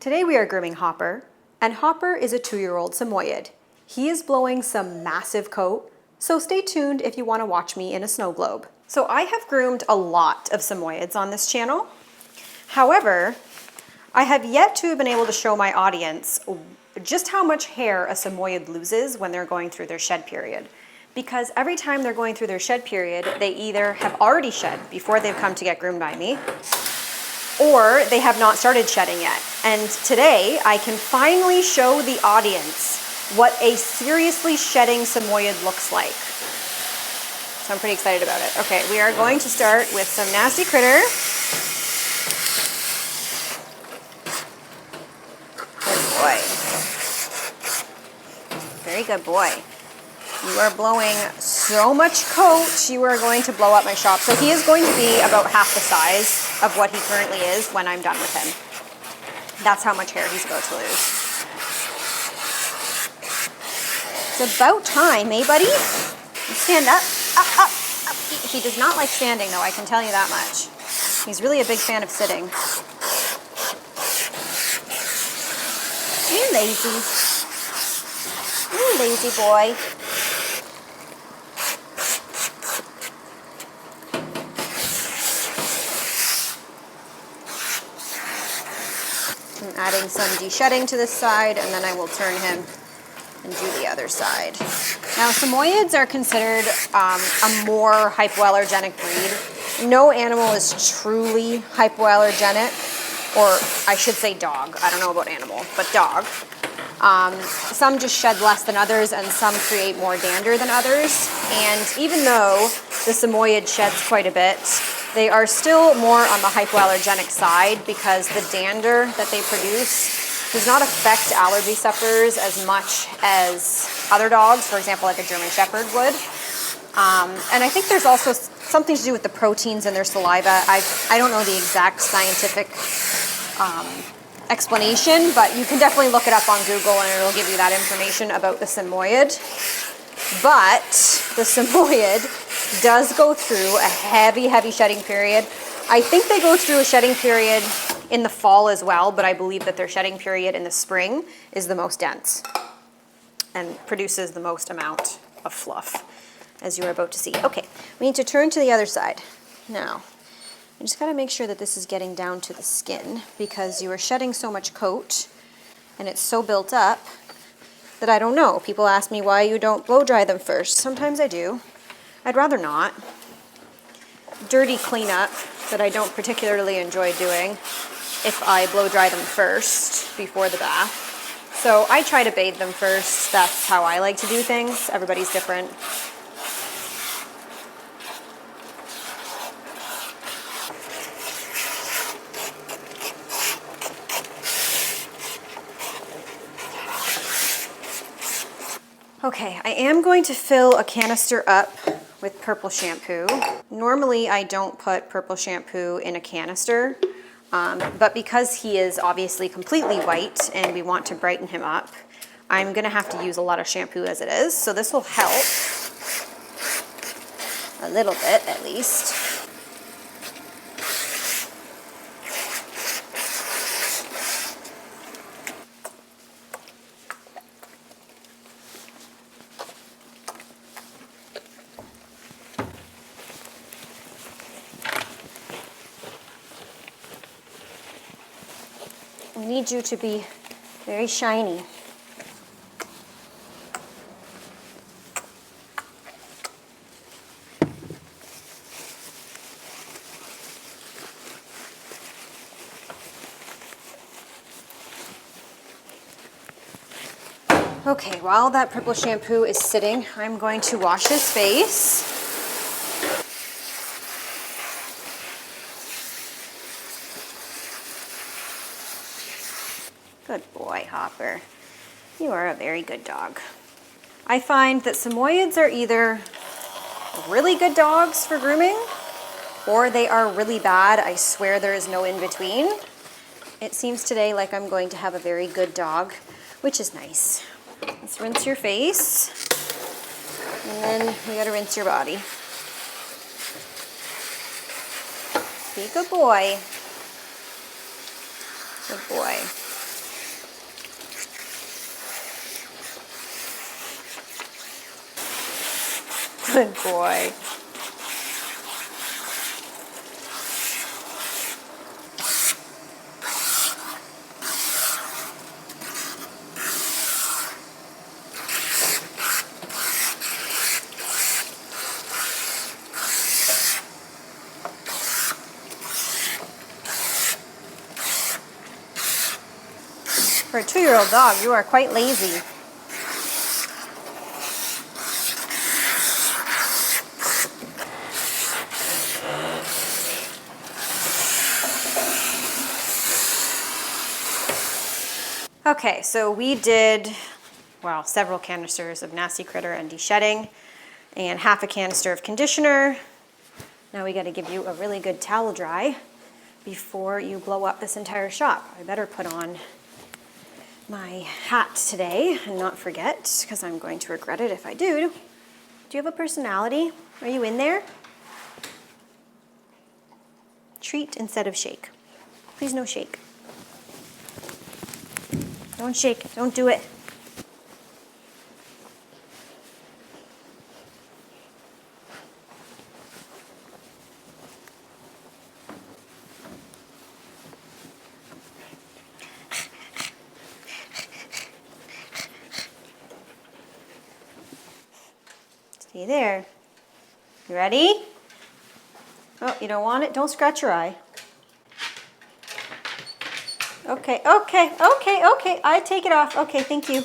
Today we are grooming Hopper, and Hopper is a 2-year-old Samoyed. He is blowing some massive coat, so stay tuned if you want to watch me in a snow globe. So I have groomed a lot of Samoyeds on this channel. However, I have yet to have been able to show my audience just how much hair a Samoyed loses when they're going through their shed period. Because every time they're going through their shed period, they either have already shed before they've come to get groomed by me, or they have not started shedding yet. And today, I can finally show the audience what a seriously shedding Samoyed looks like. So I'm pretty excited about it. Okay, we are going to start with some nasty critter. Good boy. Very good boy. You are blowing so much coat, you are going to blow up my shop. So he is going to be about half the size of what he currently is when I'm done with him. That's how much hair he's about to lose. It's about time, eh, buddy? Stand up. Up, up, up. He does not like standing, though, I can tell you that much. He's really a big fan of sitting. You're lazy. You're lazy boy. I'm adding some de-shedding to this side, and then I will turn him and do the other side. Now, Samoyeds are considered a more hypoallergenic breed. No animal is truly hypoallergenic, or I should say dog. I don't know about animal, but dog. Some just shed less than others, and some create more dander than others. And even though the Samoyed sheds quite a bit, they are still more on the hypoallergenic side because the dander that they produce does not affect allergy sufferers as much as other dogs, for example, like a German Shepherd would. And I think there's also something to do with the proteins in their saliva. I don't know the exact scientific explanation, but you can definitely look it up on Google and it'll give you that information about the Samoyed. But the Samoyed does go through a heavy, heavy shedding period. I think they go through a shedding period in the fall as well, but I believe that their shedding period in the spring is the most dense and produces the most amount of fluff, as you are about to see. Okay, we need to turn to the other side. Now, I just gotta make sure that this is getting down to the skin because you are shedding so much coat and it's so built up that I don't know. People ask me why you don't blow dry them first. Sometimes I do. I'd rather not. Dirty cleanup that I don't particularly enjoy doing if I blow dry them first before the bath. So I try to bathe them first. That's how I like to do things. Everybody's different. Okay, I am going to fill a canister up with purple shampoo. Normally I don't put purple shampoo in a canister, but because he is obviously completely white and we want to brighten him up, I'm gonna have to use a lot of shampoo as it is, so this will help a little bit at least. I need you to be very shiny. Okay, while that purple shampoo is sitting, I'm going to wash his face. Good boy, Hopper. You are a very good dog. I find that Samoyeds are either really good dogs for grooming or they are really bad. I swear there is no in between. It seems today like I'm going to have a very good dog, which is nice. Let's rinse your face, and then we gotta rinse your body. Be a good boy. Good boy. Good boy. For a 2-year-old dog, you are quite lazy. Okay, so we did, well, several canisters of Nasty Critter and de-shedding and half a canister of conditioner. Now we got to give you a really good towel dry before you blow up this entire shop. I better put on my hat today and not forget, because I'm going to regret it if I do. Do you have a personality? Are you in there? Treat instead of shake. Please no shake. Don't shake, don't do it. Stay there. You ready? Oh, you don't want it? Don't scratch your eye. Okay, okay, okay, okay. I take it off. Okay, thank you.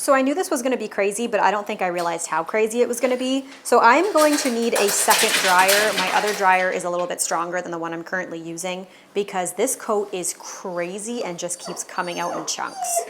So I knew this was going to be crazy, but I don't think I realized how crazy it was going to be. So I'm going to need a second dryer. My other dryer is a little bit stronger than the one I'm currently using because this coat is crazy and just keeps coming out in chunks.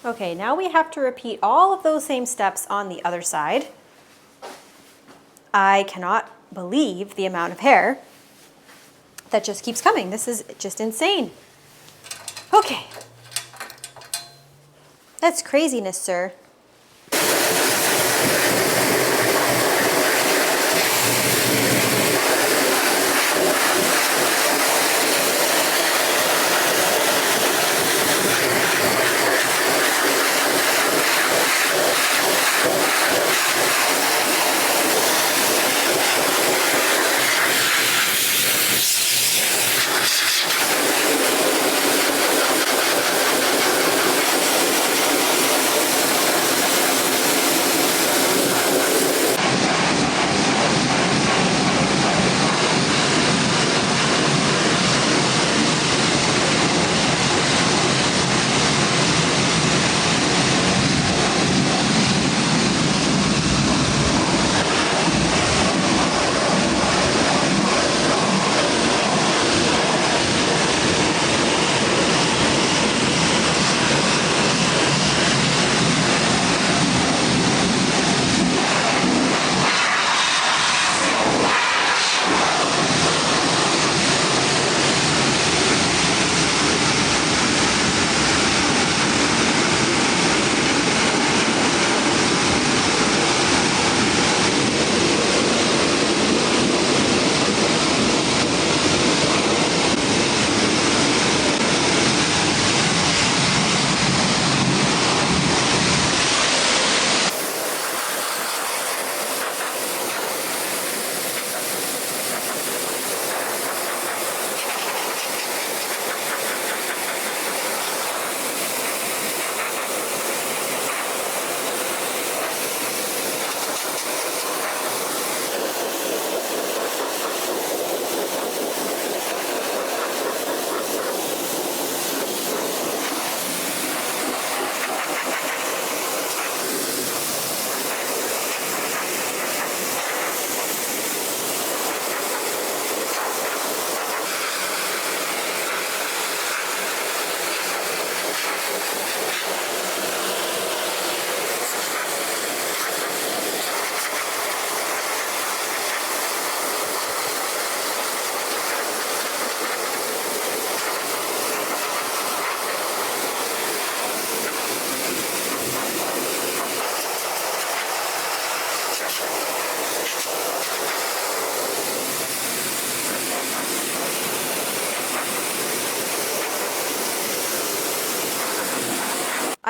Okay, now we have to repeat all of those same steps on the other side. I cannot believe the amount of hair that just keeps coming. This is just insane. Okay. That's craziness, sir.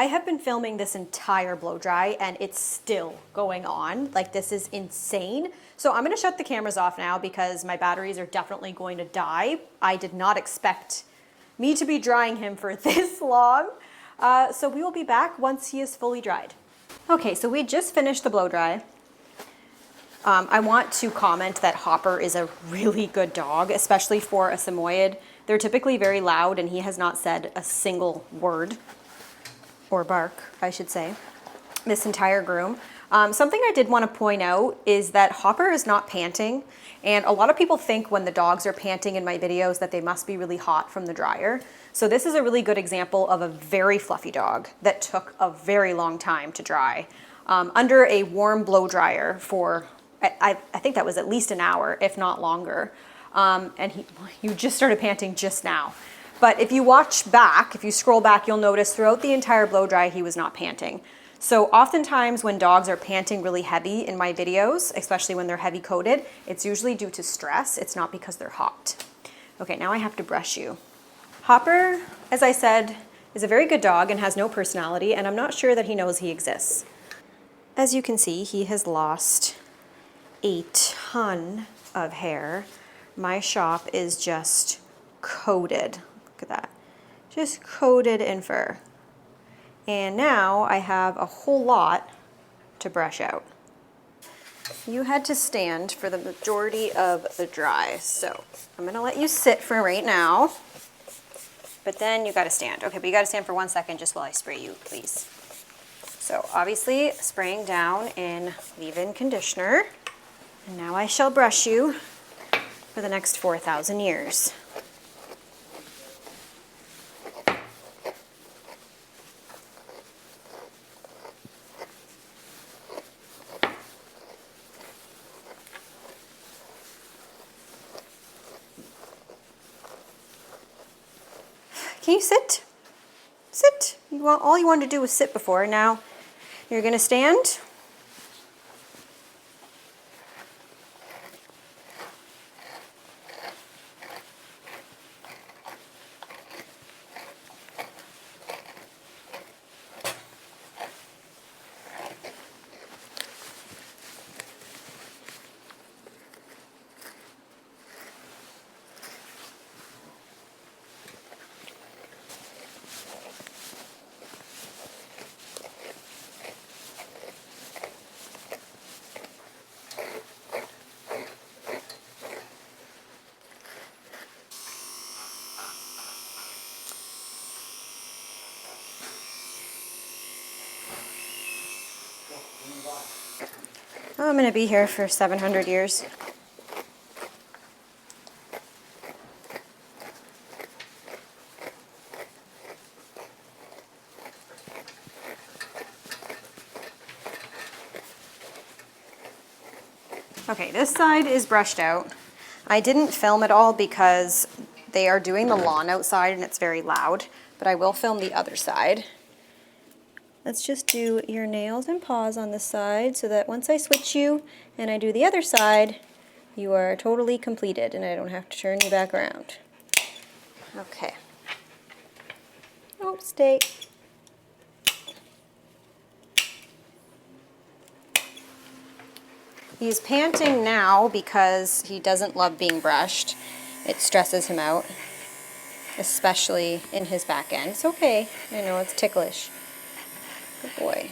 I have been filming this entire blow dry and it's still going on. Like, this is insane. So I'm gonna shut the cameras off now because my batteries are definitely going to die. I did not expect me to be drying him for this long. So we will be back once he is fully dried. Okay, so we just finished the blow dry. I want to comment that Hopper is a really good dog, especially for a Samoyed. They're typically very loud and he has not said a single word, or bark, I should say, this entire groom. Something I did want to point out is that Hopper is not panting, and a lot of people think when the dogs are panting in my videos that they must be really hot from the dryer. So this is a really good example of a very fluffy dog that took a very long time to dry under a warm blow dryer for, I think that was at least an hour, if not longer. And you just started panting just now. But if you watch back, if you scroll back, you'll notice throughout the entire blow dry, he was not panting. So oftentimes when dogs are panting really heavy in my videos, especially when they're heavy coated, it's usually due to stress. It's not because they're hot. Okay, now I have to brush you. Hopper, as I said, is a very good dog and has no personality, and I'm not sure that he knows he exists. As you can see, he has lost a ton of hair. My shop is just coated. Look at that. Just coated in fur. And now I have a whole lot to brush out. You had to stand for the majority of the dry, so I'm gonna let you sit for right now, but then you gotta stand. Okay, but you gotta stand for 1 second just while I spray you, please. So obviously spraying down in leave-in conditioner, and now I shall brush you for the next 4,000 years. Can you sit? Sit. All you wanted to do was sit before. Now you're going to stand. Oh, I'm going to be here for 700 years. Okay, this side is brushed out. I didn't film it all because they are doing the lawn outside and it's very loud, but I will film the other side. Let's just do your nails and paws on this side so that once I switch you and I do the other side, you are totally completed and I don't have to turn you back around. Okay. Oh, stay. He's panting now because he doesn't love being brushed. It stresses him out, especially in his back end. It's okay. I know it's ticklish. Good boy.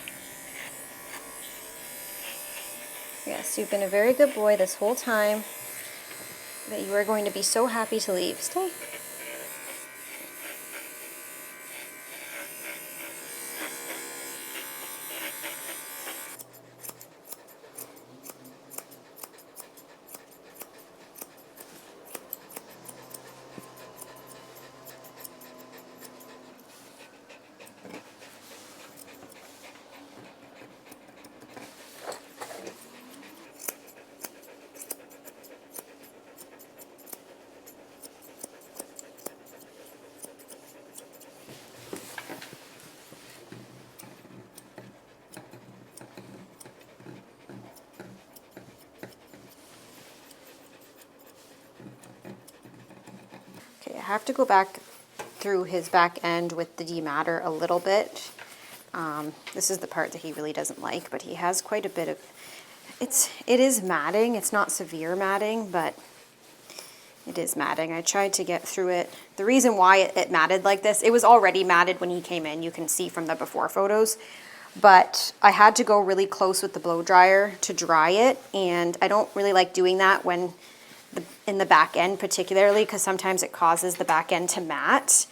Yes, you've been a very good boy this whole time that you are going to be so happy to leave. Stay. Okay, I have to go back through his back end with the dematter a little bit This is the part that he really doesn't like, but he has quite a bit of, it is matting. It's not severe matting, but it is matting. I tried to get through it. The reason why it matted like this, it was already matted when he came in. You can see from the before photos, but I had to go really close with the blow dryer to dry it, and I don't really like doing that when in the back end particularly, because sometimes it causes the back end to mat.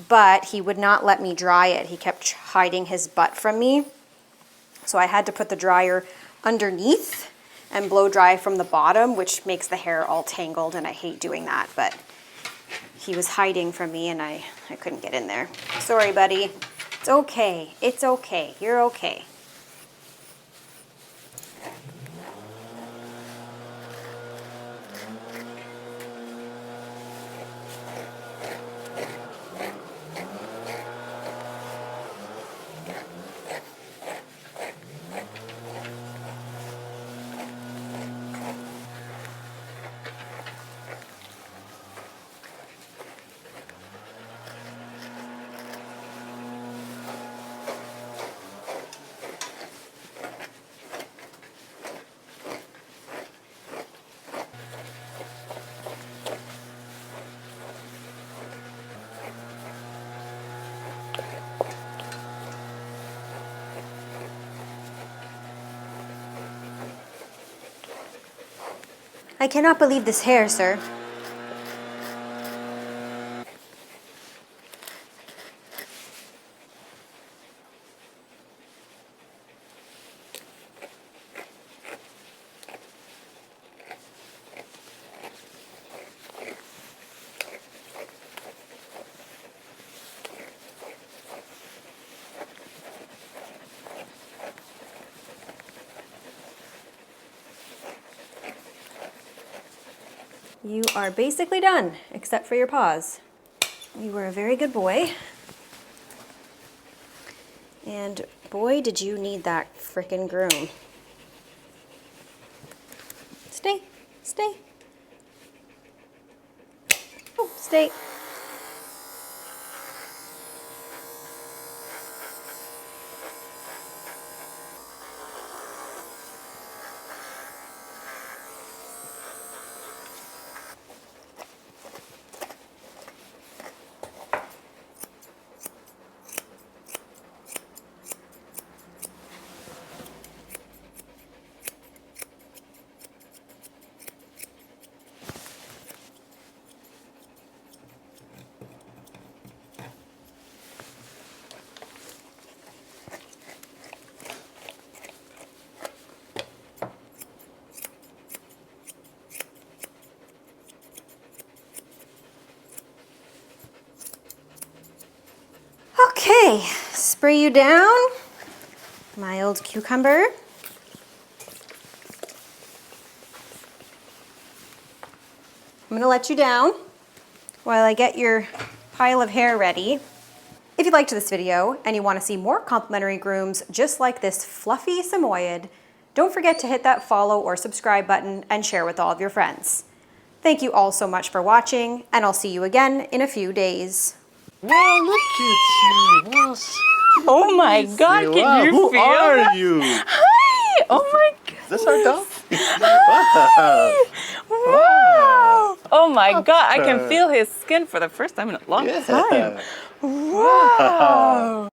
But he would not let me dry it. He kept hiding his butt from me, so I had to put the dryer underneath and blow dry from the bottom, which makes the hair all tangled, and I hate doing that, but he was hiding from me and I couldn't get in there. Sorry, buddy. It's okay. It's okay. You're okay. I cannot believe this hair, sir. You are basically done, except for your paws. You were a very good boy. And boy, did you need that frickin' groom. Stay, stay. Oh, stay. Okay, spray you down, my old cucumber. I'm gonna let you down while I get your pile of hair ready. If you liked this video and you want to see more complimentary grooms just like this fluffy Samoyed, don't forget to hit that follow or subscribe button and share with all of your friends. Thank you all so much for watching, and I'll see you again in a few days. Wow, look at you. Wow. Oh my God, Wow, can you who feel are that? you? Hi! Oh my God. Is this our dog? Hi! Wow! Oh my God, I can Papa. feel his skin for the first time in a long Yeah. time. Wow!